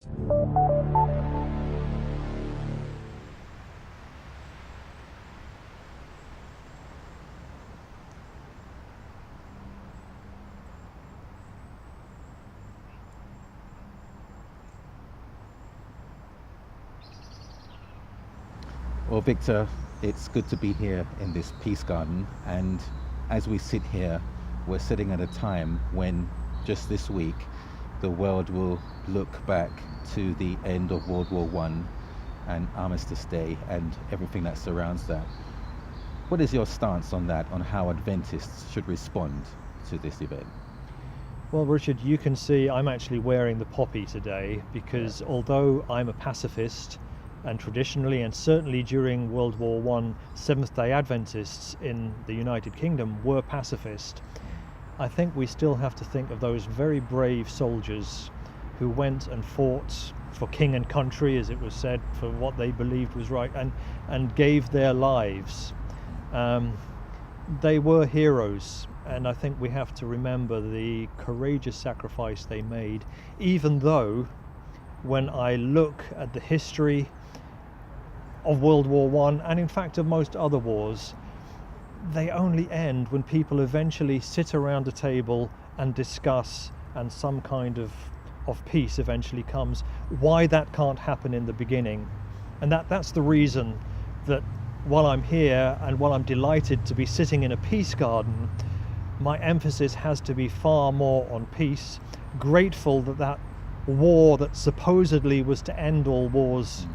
Well, Victor, it's good to be here in this Peace Garden, and as we sit here, we're sitting at a time when just this week the world will look back to the end of World War I and Armistice Day and everything that surrounds that. What is your stance on that, on how Adventists should respond to this event? Well, Richard, you can see I'm actually wearing the poppy today because although I'm a pacifist, and traditionally and certainly during World War I, Seventh-day Adventists in the United Kingdom were pacifist, I think we still have to think of those very brave soldiers who went and fought for king and country, as it was said, for what they believed was right, and gave their lives. They were heroes, and I think we have to remember the courageous sacrifice they made, even though when I look at the history of World War I, and in fact of most other wars, they only end when people eventually sit around a table and discuss, and some kind of peace eventually comes. Why that can't happen in the beginning. And that's the reason that while I'm here and while I'm delighted to be sitting in a peace garden, my emphasis has to be far more on peace, grateful that war that supposedly was to end all wars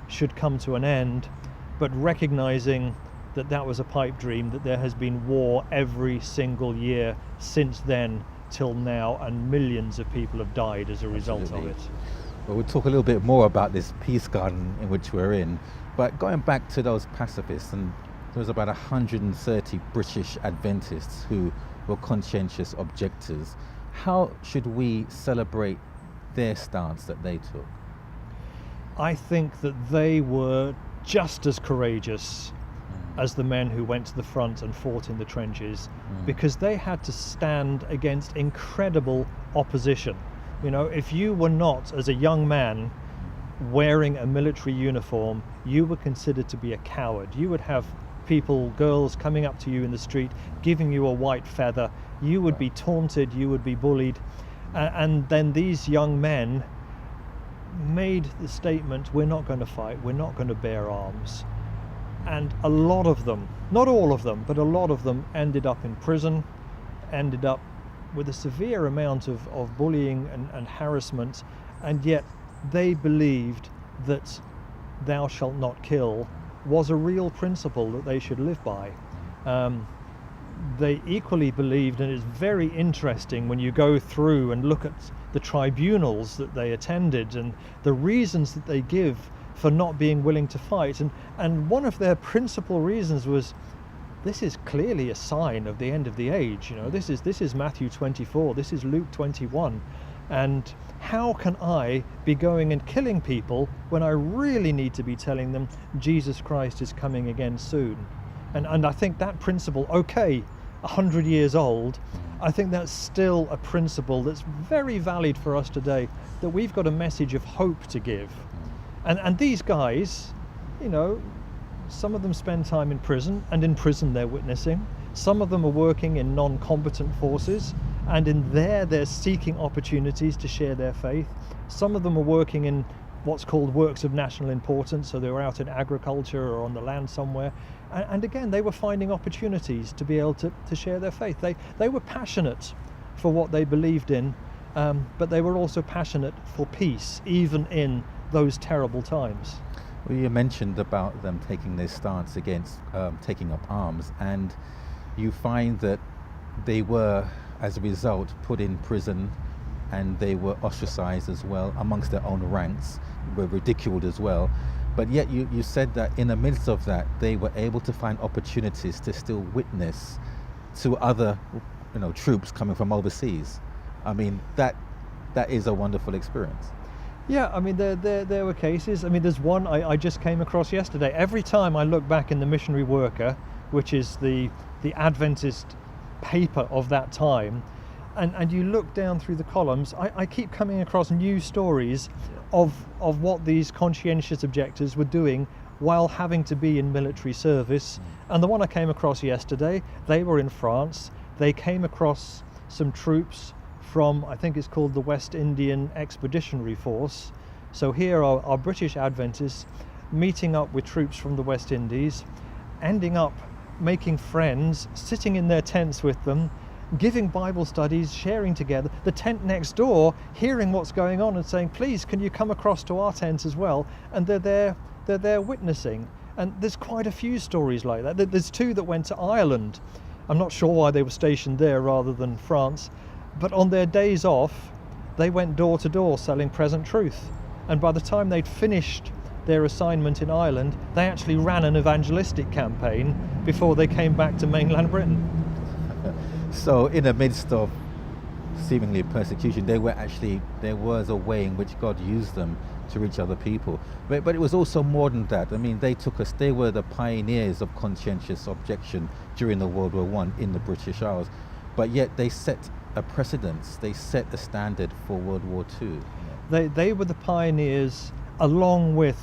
should come to an end, but recognizing that was a pipe dream, that there has been war every single year since then till now, and millions of people have died as a result of it. Well, we'll talk a little bit more about this peace garden in which we're in, but going back to those pacifists, and there was about 130 British Adventists who were conscientious objectors. How should we celebrate their stance that they took? I think that they were just as courageous as the men who went to the front and fought in the trenches, because they had to stand against incredible opposition. You know, if you were not, as a young man, wearing a military uniform, you were considered to be a coward. You would have people, girls, coming up to you in the street, giving you a white feather. You would be taunted, you would be bullied. And then these young men made the statement, we're not going to fight, we're not going to bear arms. And a lot of them, not all of them, but a lot of them ended up in prison, ended up with a severe amount of bullying and harassment, and yet they believed that thou shalt not kill was a real principle that they should live by. They equally believed, and it's very interesting when you go through and look at the tribunals that they attended and the reasons that they give for not being willing to fight, and one of their principal reasons was, this is clearly a sign of the end of the age. You know, this is Matthew 24, this is Luke 21, and how can I be going and killing people when I really need to be telling them Jesus Christ is coming again soon? And I think that principle, okay, 100 years old, I think that's still a principle that's very valid for us today, that we've got a message of hope to give. And these guys, you know, some of them spend time in prison, and in prison they're witnessing. Some of them are working in non-combatant forces, and in there they're seeking opportunities to share their faith. Some of them are working in what's called works of national importance, so they were out in agriculture or on the land somewhere. And again, they were finding opportunities to be able to share their faith. They were passionate for what they believed in, but they were also passionate for peace, even in those terrible times. Well, you mentioned about them taking their stance against taking up arms, and you find that they were, as a result, put in prison, and they were ostracized as well amongst their own ranks, were ridiculed as well. But yet you said that in the midst of that, they were able to find opportunities to still witness to other, troops coming from overseas. I mean, that is a wonderful experience. Yeah, I mean, there were cases. I mean, there's one I just came across yesterday. Every time I look back in the Missionary Worker, which is the Adventist paper of that time, And you look down through the columns, I keep coming across new stories of what these conscientious objectors were doing while having to be in military service. And the one I came across yesterday, they were in France. They came across some troops from, I think it's called the West Indian Expeditionary Force. So here are British Adventists meeting up with troops from the West Indies, ending up making friends, sitting in their tents with them, giving Bible studies, sharing together. The tent next door, hearing what's going on and saying, please, can you come across to our tent as well? And they're there witnessing. And there's quite a few stories like that. There's two that went to Ireland. I'm not sure why they were stationed there rather than France, but on their days off, they went door to door selling present truth. And by the time they'd finished their assignment in Ireland, they actually ran an evangelistic campaign before they came back to mainland Britain. So in the midst of seemingly persecution, there was a way in which God used them to reach other people. But it was also more than that. I mean, they were the pioneers of conscientious objection during the World War One in the British Isles. But yet they set a precedence, they set a standard for World War II. They were the pioneers along with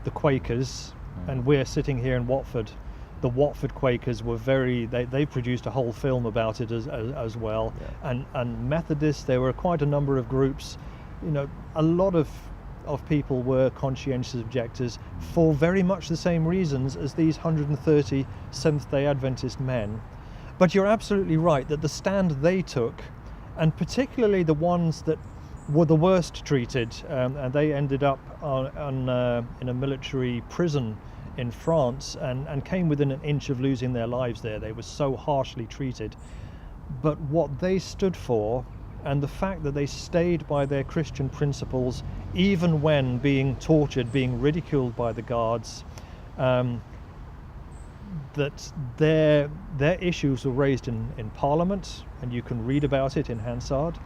the Quakers, and we're sitting here in Watford. The Watford Quakers were they produced a whole film about it as well. Yeah. And Methodists, there were quite a number of groups. You know, a lot of people were conscientious objectors for very much the same reasons as these 130 Seventh-day Adventist men. But you're absolutely right that the stand they took, and particularly the ones that were the worst treated, and they ended up in a military prison in France and came within an inch of losing their lives there. They were so harshly treated. But what they stood for, and the fact that they stayed by their Christian principles, even when being tortured, being ridiculed by the guards, that their issues were raised in Parliament, and you can read about it in Hansard.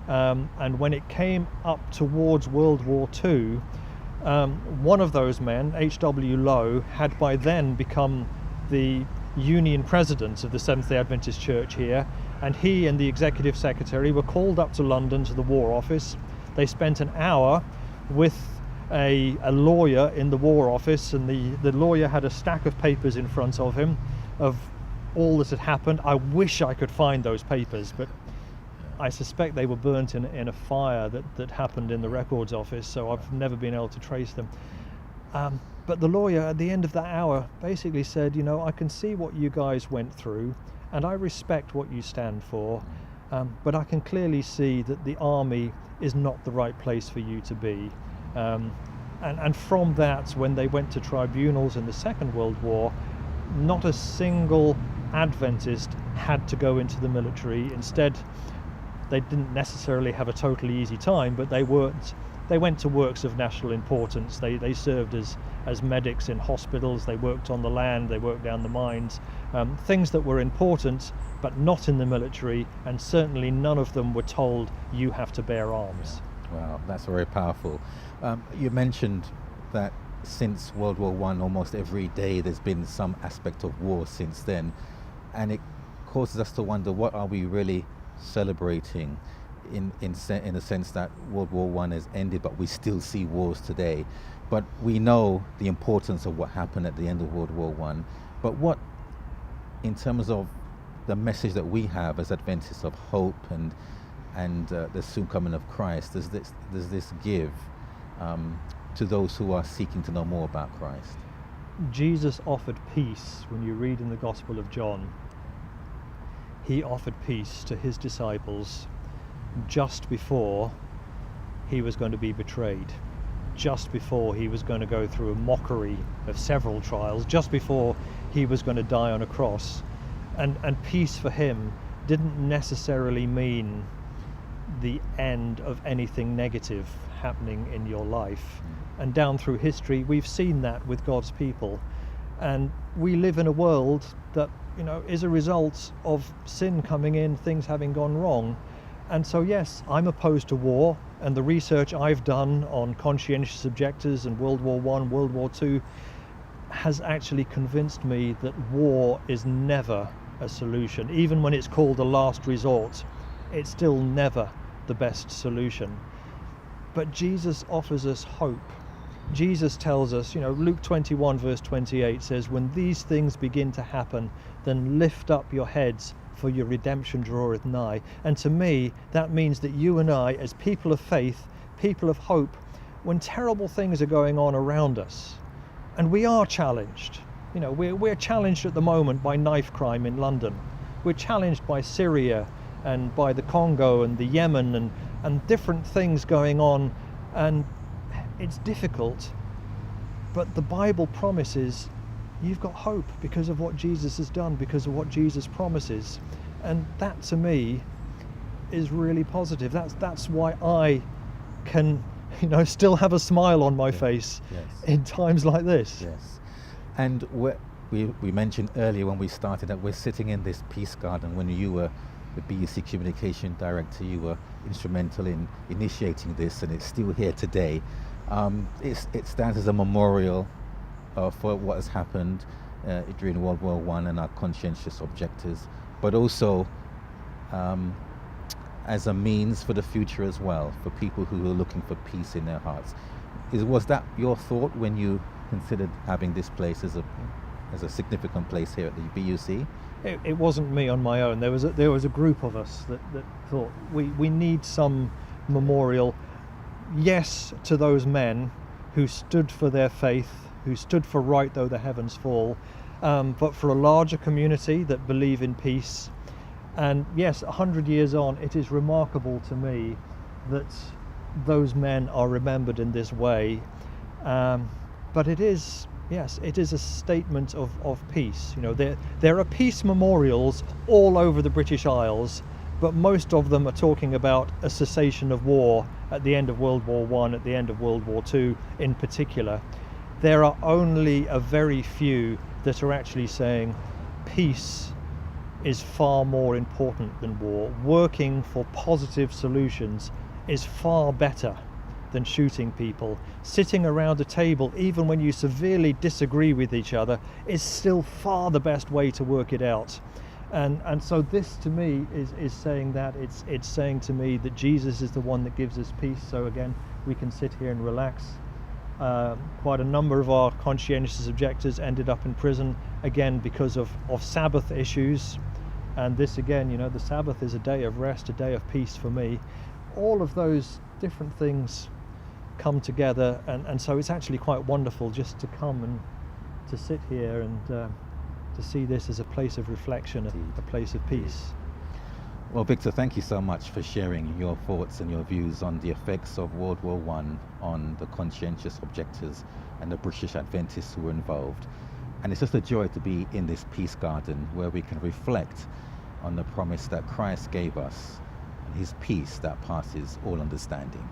And when it came up towards World War II, one of those men, H.W. Lowe, had by then become the union president of the Seventh-day Adventist Church here, and he and the executive secretary were called up to London to the War Office. They spent an hour with a lawyer in the War Office, and the lawyer had a stack of papers in front of him of all that had happened. I wish I could find those papers, but I suspect they were burnt in a fire that happened in the records office, so I've never been able to trace them. But the lawyer at the end of that hour basically said, you know, I can see what you guys went through, and I respect what you stand for, but I can clearly see that the army is not the right place for you to be. And from that, when they went to tribunals in the Second World War, not a single Adventist had to go into the military. Instead, they didn't necessarily have a totally easy time, but they went to works of national importance. They served as medics in hospitals, they worked on the land, they worked down the mines, things that were important, but not in the military, and certainly none of them were told, you have to bear arms. Wow, that's very powerful. You mentioned that since World War I, almost every day there's been some aspect of war since then, and it causes us to wonder, what are we really celebrating in the sense that World War I has ended, but we still see wars today. But we know the importance of what happened at the end of World War I. But what, in terms of the message that we have as Adventists of hope and the soon coming of Christ, does this give to those who are seeking to know more about Christ? Jesus offered peace. When you read in the Gospel of John, he offered peace to his disciples just before he was going to be betrayed, just before he was going to go through a mockery of several trials, just before he was going to die on a cross. And peace for him didn't necessarily mean the end of anything negative happening in your life. And down through history, we've seen that with God's people. And we live in a world that, you know, is a result of sin coming in, things having gone wrong. And so, yes, I'm opposed to war, and the research I've done on conscientious objectors and World War I, World War II has actually convinced me that war is never a solution. Even when it's called a last resort, it's still never the best solution. But Jesus offers us hope. Jesus tells us, Luke 21 verse 28 says, when these things begin to happen, then lift up your heads, for your redemption draweth nigh. And to me, that means that you and I, as people of faith, people of hope, when terrible things are going on around us, and we are challenged, we're challenged at the moment by knife crime in London. We're challenged by Syria and by the Congo and the Yemen and different things going on, and it's difficult, but the Bible promises you've got hope because of what Jesus has done, because of what Jesus promises. And that to me is really positive. That's why I can still have a smile on my face in times like this. Yes. And we mentioned earlier when we started that we're sitting in this Peace Garden. When you were the BUC Communication Director, you were instrumental in initiating this, and it's still here today. It stands as a memorial for what has happened during World War I and our conscientious objectors, but also as a means for the future as well, for people who are looking for peace in their hearts. Was that your thought when you considered having this place as a significant place here at the BUC? It wasn't me on my own. There was a group of us that thought we need some memorial, yes, to those men who stood for their faith, who stood for right though the heavens fall, but for a larger community that believe in peace. And yes, 100 years on, it is remarkable to me that those men are remembered in this way. But it is a statement of peace. There are peace memorials all over the British Isles, but most of them are talking about a cessation of war at the end of World War I, at the end of World War II in particular. There are only a very few that are actually saying peace is far more important than war. Working for positive solutions is far better than shooting people. Sitting around a table, even when you severely disagree with each other, is still far the best way to work it out. And so this to me is saying that it's saying to me that Jesus is the one that gives us peace. So again, we can sit here and relax. Quite a number of our conscientious objectors ended up in prison again because of Sabbath issues. And this again, the Sabbath is a day of rest, a day of peace for me. All of those different things come together, and so it's actually quite wonderful just to come and to sit here and to see this as a place of reflection, a place of peace. Well, Victor, thank you so much for sharing your thoughts and your views on the effects of World War I on the conscientious objectors and the British Adventists who were involved. And it's just a joy to be in this Peace Garden where we can reflect on the promise that Christ gave us and his peace that passes all understanding.